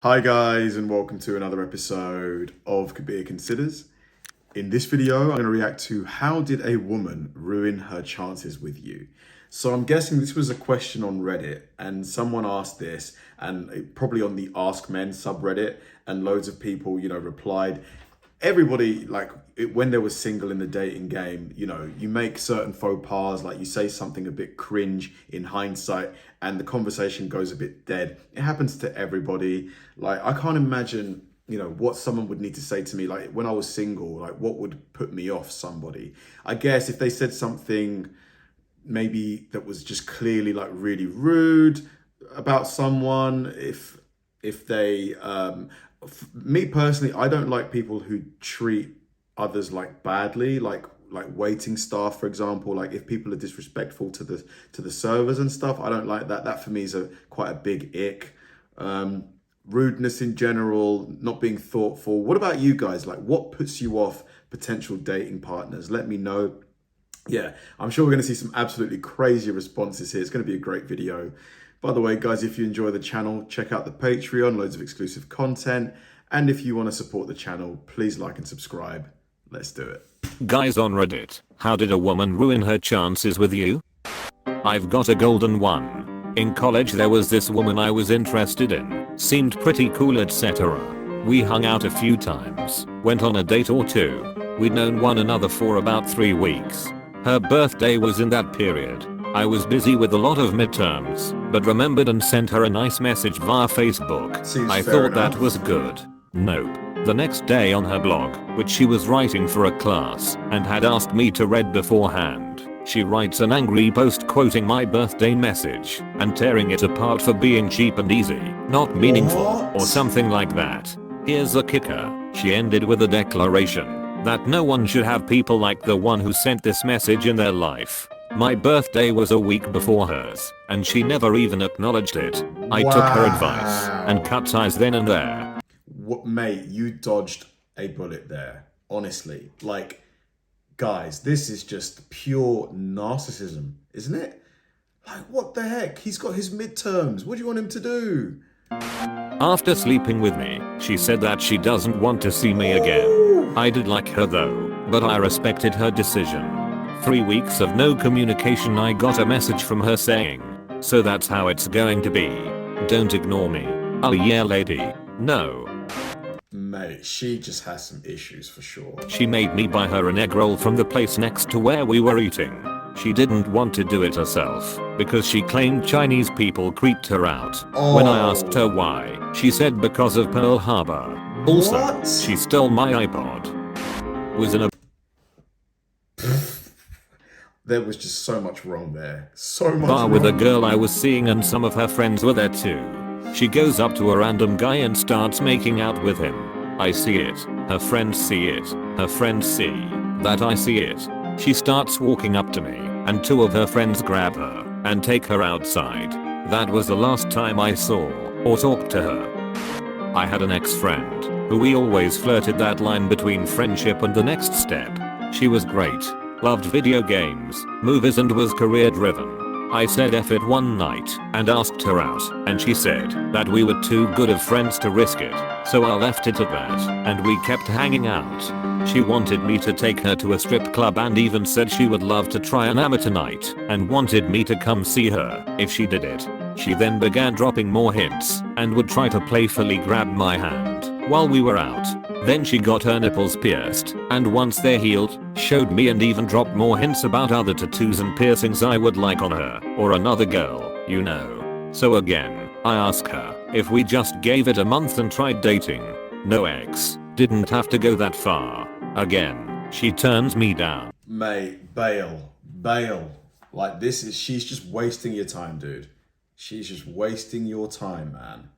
Hi guys, and welcome to another episode of Kabir Considers. In this video, I'm going to react to how did a woman ruin her chances with you? So I'm guessing this was a question on Reddit and someone asked this, and probably on the Ask Men subreddit, and loads of people, replied. Everybody, when they were single in the dating game, you make certain faux pas, like you say something a bit cringe in hindsight and the conversation goes a bit dead. It happens to everybody. Like, I can't imagine, what someone would need to say to me, like when I was single, like what would put me off somebody. I guess if they said something maybe that was just clearly like really rude about someone, if they me personally, I don't like people who treat others like badly, like waiting staff, for example. Like if people are disrespectful to the servers and stuff, I don't like that. That for me is quite a big ick. Rudeness in general, not being thoughtful. What about you guys? Like, what puts you off potential dating partners? Let me know. Yeah, I'm sure we're going to see some absolutely crazy responses here. It's going to be a great video. By the way, guys, if you enjoy the channel, check out the Patreon, loads of exclusive content. And if you want to support the channel, please like and subscribe. Let's do it. Guys on Reddit, how did a woman ruin her chances with you? I've got a golden one. In college there was this woman I was interested in, seemed pretty cool, etc. We hung out a few times, went on a date or two. We'd known one another for about 3 weeks. Her birthday was in that period. I was busy with a lot of midterms, but remembered and sent her a nice message via Facebook. I thought that was good. Nope. The next day on her blog, which she was writing for a class and had asked me to read beforehand, she writes an angry post quoting my birthday message and tearing it apart for being cheap and easy, not meaningful, or something like that. Here's the kicker. She ended with a declaration that no one should have people like the one who sent this message in their life. My birthday was a week before hers, and she never even acknowledged it. I took her advice and cut ties then and there. What, mate, you dodged a bullet there. Honestly, like, guys, this is just pure narcissism, isn't it? Like, what the heck? He's got his midterms. What do you want him to do? After sleeping with me, she said that she doesn't want to see me again. I did like her though, but I respected her decision. 3 weeks of no communication, I got a message from her saying, "So that's how it's going to be. Don't ignore me." Oh yeah, lady. No. Mate, she just has some issues for sure. She made me buy her an egg roll from the place next to where we were eating. She didn't want to do it herself because she claimed Chinese people creeped her out. When I asked her why, she said because of Pearl Harbor. Also, What? she stole my iPod. Was in a There was just so much wrong there. So much bar wrong. with a girl I was seeing, and some of her friends were there too. She goes up to a random guy and starts making out with him. I see it. Her friends see it. Her friends see that I see it. She starts walking up to me, and 2 of her friends grab her and take her outside. That was the last time I saw or talked to her. I had an ex-friend who we always flirted that line between friendship and the next step. She was great. Loved video games, movies, and was career driven. I said F it one night and asked her out, and she said that we were too good of friends to risk it, so I left it at that, and we kept hanging out. She wanted me to take her to a strip club and even said she would love to try an amateur night and wanted me to come see her if she did it. She then began dropping more hints and would try to playfully grab my hand while we were out. Then she got her nipples pierced, and once they're healed, showed me and even dropped more hints about other tattoos and piercings I would like on her or another girl, So again, I ask her if we just gave it a month and tried dating. No ex, didn't have to go that far. Again, she turns me down. Mate, bail. Like, she's just wasting your time, dude. She's just wasting your time, man.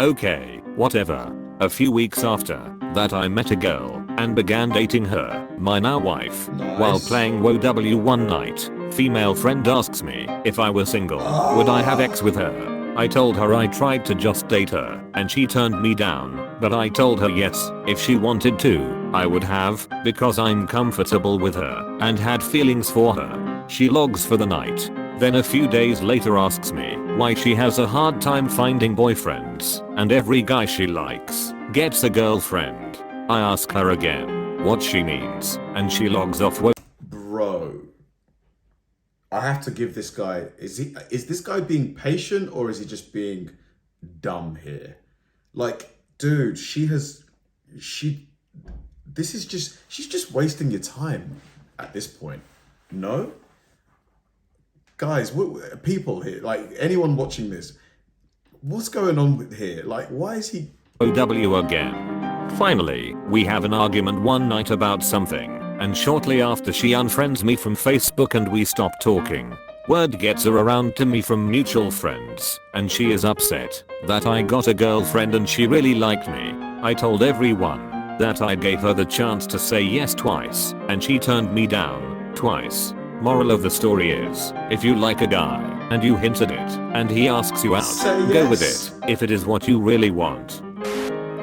Okay, whatever. A few weeks after that, I met a girl and began dating her, my now wife. Nice. While playing WoW one night, female friend asks me if I were single, would I have sex with her? I told her I tried to just date her, and she turned me down, but I told her yes, if she wanted to, I would have, because I'm comfortable with her and had feelings for her. She logs for the night. Then a few days later asks me why she has a hard time finding boyfriends and every guy she likes gets a girlfriend. I ask her again what she means and she logs off. Bro, I have to give this guy, is this guy being patient or is he just being dumb here? Like, dude, she's just wasting your time at this point. No? Guys, people here, like anyone watching this, what's going on with here? Like, why is he... OW again. Finally, we have an argument one night about something, and shortly after she unfriends me from Facebook and we stop talking. Word gets around to me from mutual friends, and she is upset that I got a girlfriend and she really liked me. I told everyone that I gave her the chance to say yes twice, and she turned me down twice. Moral of the story is, if you like a guy and you hint at it and he asks you out, go with it if it is what you really want.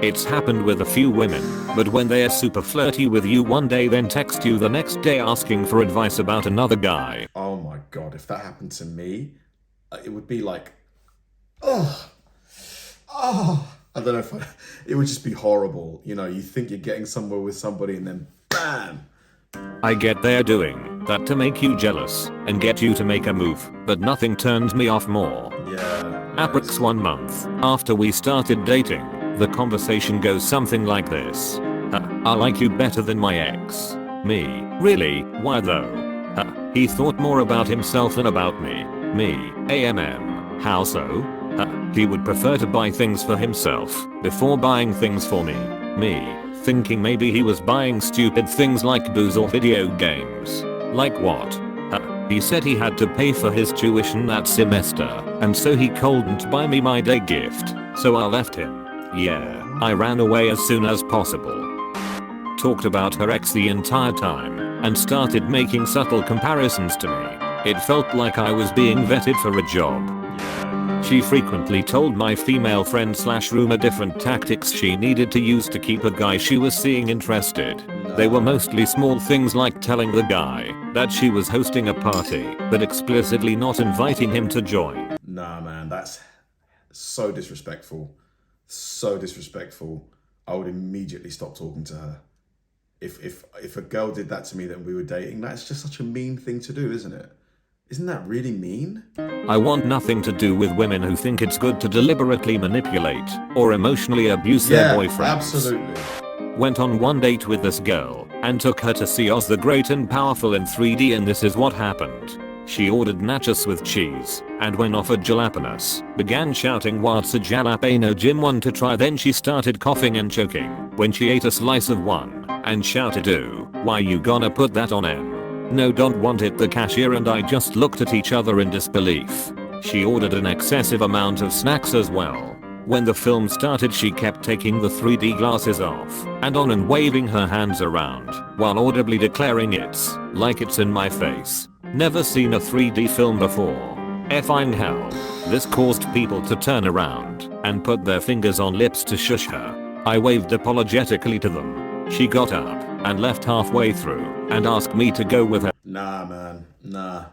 It's happened with a few women, but when they're super flirty with you one day then text you the next day asking for advice about another guy. Oh my god, if that happened to me, it would be like, I don't know it would just be horrible. You know, you think you're getting somewhere with somebody and then bam. I get they're doing that to make you jealous and get you to make a move, but nothing turns me off more. Yeah. Approx 1 month after we started dating, the conversation goes something like this. I like you better than my ex. Me, really, why though? He thought more about himself than about me. Me, how so? He would prefer to buy things for himself before buying things for me. Me, thinking maybe he was buying stupid things like booze or video games. Like what? He said he had to pay for his tuition that semester, and so he couldn't buy me my day gift, so I left him. Yeah, I ran away as soon as possible. Talked about her ex the entire time, and started making subtle comparisons to me. It felt like I was being vetted for a job. She frequently told my female friend / roomer different tactics she needed to use to keep a guy she was seeing interested. They were mostly small things like telling the guy that she was hosting a party, but explicitly not inviting him to join. Nah, man, that's so disrespectful. So disrespectful. I would immediately stop talking to her. If a girl did that to me that we were dating, that's just such a mean thing to do, isn't it? Isn't that really mean? I want nothing to do with women who think it's good to deliberately manipulate or emotionally abuse their boyfriends. Absolutely. Went on one date with this girl and took her to see Oz the Great and Powerful in 3D, and this is what happened. She ordered nachos with cheese, and when offered jalapenos, began shouting what's a jalapeno Jim want to try, then she started coughing and choking when she ate a slice of one, and shouted ooh, why you gonna put that on em? No, don't want it. The cashier and I just looked at each other in disbelief. She ordered an excessive amount of snacks as well. When the film started she kept taking the 3D glasses off and on and waving her hands around while audibly declaring it's like it's in my face. Never seen a 3D film before. Effing hell. This caused people to turn around and put their fingers on lips to shush her. I waved apologetically to them. She got up and left halfway through and asked me to go with her. Nah, man. Nah.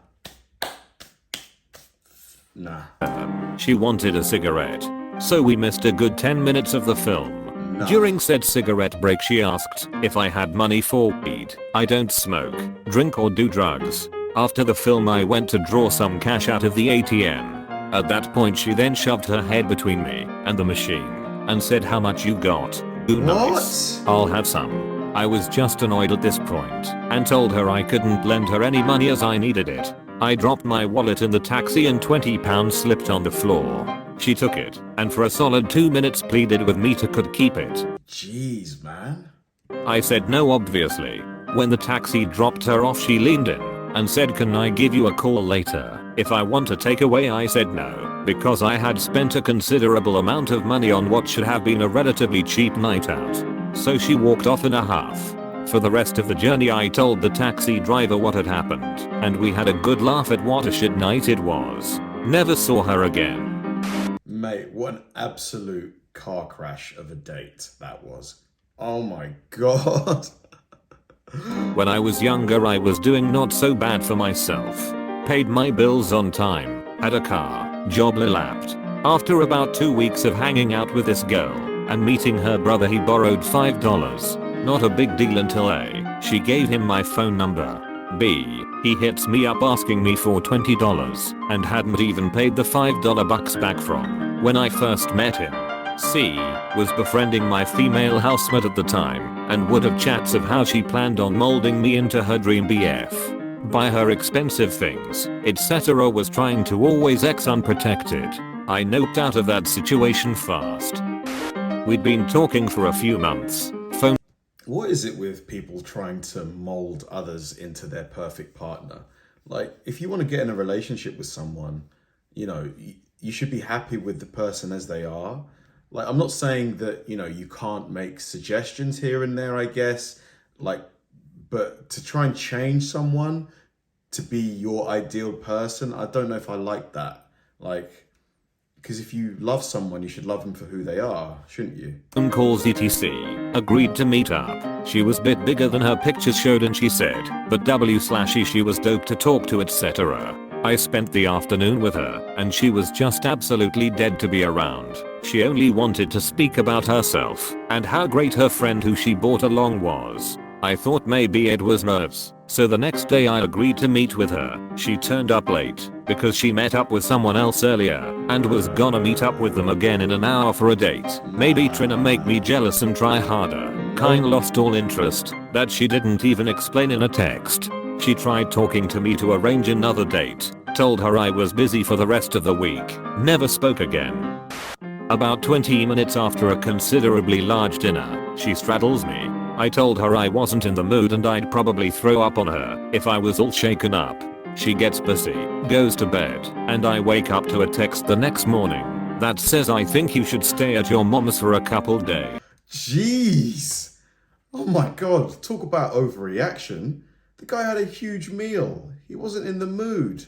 She wanted a cigarette, so we missed a good 10 minutes of the film. No. During said cigarette break she asked if I had money for weed. I don't smoke, drink or do drugs. After the film I went to draw some cash out of the ATM. At that point she then shoved her head between me and the machine and said, how much you got? Ooh, nice. I'll have some. I was just annoyed at this point and told her I couldn't lend her any money as I needed it. I dropped my wallet in the taxi and £20 slipped on the floor. She took it and for a solid 2 minutes pleaded with me to could keep it. Jeez, man. I said no obviously. When the taxi dropped her off she leaned in and said, can I give you a call later if I want a takeaway? I said no, because I had spent a considerable amount of money on what should have been a relatively cheap night out. So she walked off in a huff. For the rest of the journey I told the taxi driver what had happened, and we had a good laugh at what a shit night it was. Never saw her again. Mate, what an absolute car crash of a date that was. Oh my god. When I was younger I was doing not so bad for myself. paid my bills on time, had a car, job lapped. After about 2 weeks of hanging out with this girl and meeting her brother, he borrowed $5. Not a big deal until A, she gave him my phone number. B, he hits me up asking me for $20 and hadn't even paid the $5 bucks back from when I first met him. C, was befriending my female housemate at the time and would have chats of how she planned on molding me into her dream BF. Buy her expensive things, etc. Was trying to always X unprotected. I noped out of that situation fast. We'd been talking for a few months. What is it with people trying to mold others into their perfect partner? Like, if you want to get in a relationship with someone, you should be happy with the person as they are. Like, I'm not saying that, you can't make suggestions here and there, I guess. But to try and change someone to be your ideal person, I don't know if I like that. Because if you love someone, you should love them for who they are, shouldn't you? Phone calls etc. Agreed to meet up. She was bit bigger than her pictures showed and she said, but W/E she was dope to talk to etc. I spent the afternoon with her and she was just absolutely dead to be around. She only wanted to speak about herself and how great her friend who she brought along was. I thought maybe it was nerves, so the next day I agreed to meet with her. She turned up late because she met up with someone else earlier and was gonna meet up with them again in an hour for a date. Maybe trying to make me jealous and try harder. Kind lost all interest that she didn't even explain in a text. She tried talking to me to arrange another date. Told her I was busy for the rest of the week. Never spoke again. About 20 minutes after a considerably large dinner, she straddles me. I told her I wasn't in the mood and I'd probably throw up on her if I was all shaken up. She gets busy, goes to bed, and I wake up to a text the next morning that says I think you should stay at your mom's for a couple days. Jeez. Oh my god, talk about overreaction. The guy had a huge meal. He wasn't in the mood.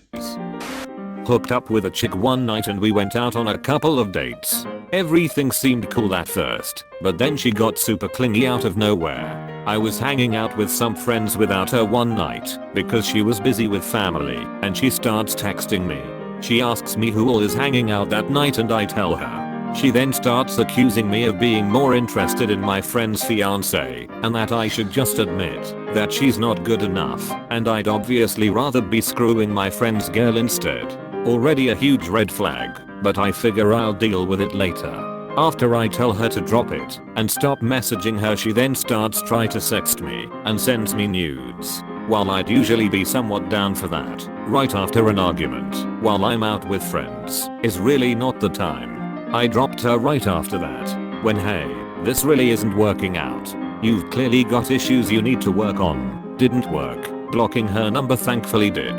Hooked up with a chick one night and we went out on a couple of dates. Everything seemed cool at first, but then she got super clingy out of nowhere. I was hanging out with some friends without her one night because she was busy with family and she starts texting me. She asks me who all is hanging out that night and I tell her. She then starts accusing me of being more interested in my friend's fiance and that I should just admit that she's not good enough and I'd obviously rather be screwing my friend's girl instead. Already a huge red flag, but I figure I'll deal with it later. After I tell her to drop it and stop messaging her, she then starts trying to sext me and sends me nudes. While I'd usually be somewhat down for that, right after an argument, while I'm out with friends, is really not the time. I dropped her right after that, when hey, this really isn't working out. You've clearly got issues you need to work on. Didn't work. Blocking her number thankfully did.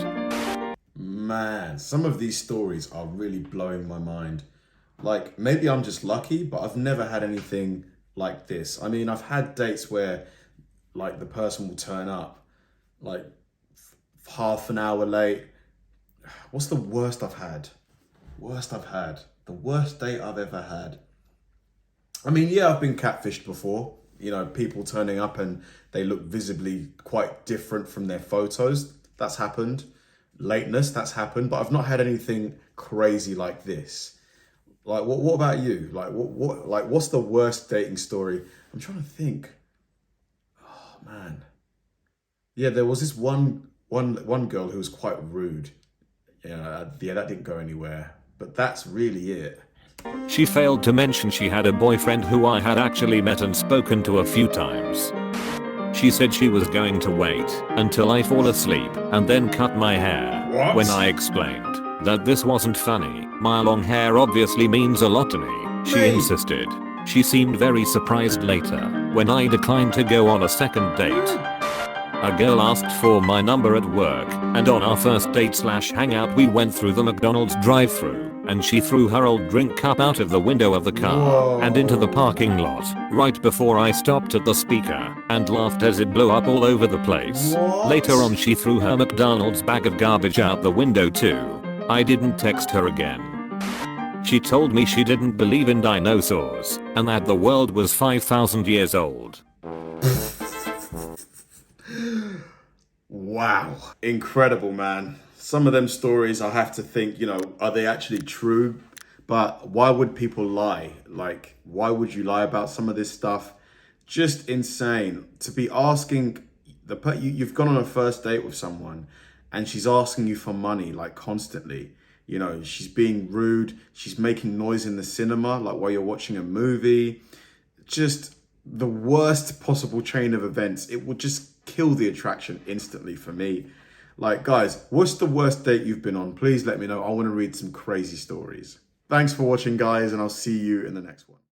Man, some of these stories are really blowing my mind. Maybe I'm just lucky, but I've never had anything like this. I mean, I've had dates where the person will turn up half an hour late. What's the worst I've had? The worst date I've ever had. I mean, yeah, I've been catfished before. People turning up and they look visibly quite different from their photos. That's happened. Lateness, that's happened, but I've not had anything crazy like this. What about you? What's the worst dating story? I'm trying to think. Oh man. Yeah, there was this one girl who was quite rude. Yeah, that didn't go anywhere. But that's really it. She failed to mention she had a boyfriend who I had actually met and spoken to a few times. She said she was going to wait until I fall asleep and then cut my hair. What? When I explained that this wasn't funny, my long hair obviously means a lot to me, she insisted. She seemed very surprised later when I declined to go on a second date. A girl asked for my number at work, and on our first date/hangout we went through the McDonald's drive-thru, and she threw her old drink cup out of the window of the car and into the parking lot right before I stopped at the speaker and laughed as it blew up all over the place. What? Later on she threw her McDonald's bag of garbage out the window too. I didn't text her again. She told me she didn't believe in dinosaurs and that the world was 5,000 years old. Wow. Incredible, man. some of them stories I have to think, are they actually true? But why would people lie? Like, why would you lie about some of this stuff? Just insane to be asking you've gone on a first date with someone and she's asking you for money like constantly. She's being rude. She's making noise in the cinema, like while you're watching a movie. Just the worst possible chain of events. It would just kill the attraction instantly for me. Like, guys, what's the worst date you've been on? Please let me know. I want to read some crazy stories. Thanks for watching, guys, and I'll see you in the next one.